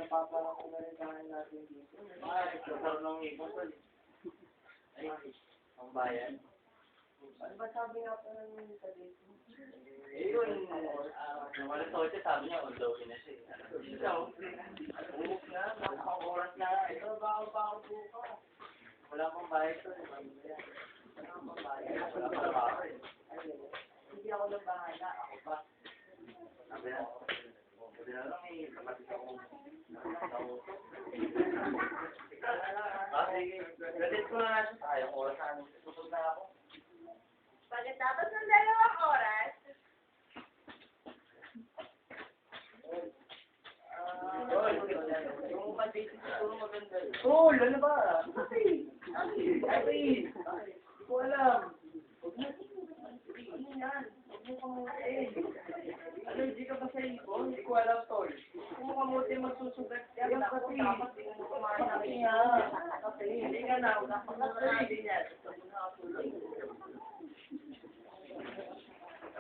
napaparang na rin dahil natin dito. Nagkakaroon ng ipon ko. Ay, ang bayan. Ano ba sabi nga po ng sa dito? Eh yun, nung alas 8 sabi niya, all-daw na siya. Ikaw, buhok na, nakakang oras na. Ito, baka buka. Wala pang bayad to. Wala pang bayad. Wala pang bayad. Hindi ako nagbahala. Ako pa. Sabi na lang eh, kapatid ako. Sige, galit ko na nga siya. Sayang oras na. Susog na ako. Pagkatapos ng 2 oras, Yung mabasic siguro maganda yun. Tol, ano ba? Ay, hindi ko alam. Ano yan? Huwag mo kamutin. Ano, hindi ka ba sa ipon? Hindi ko alam, tol. Huwag mo kamutin, magsusugat yan. Yan Dapat kasi. dapat hindi mo kumain na rin. Hindi nga na. Hindi nga na. Dapat na din yan.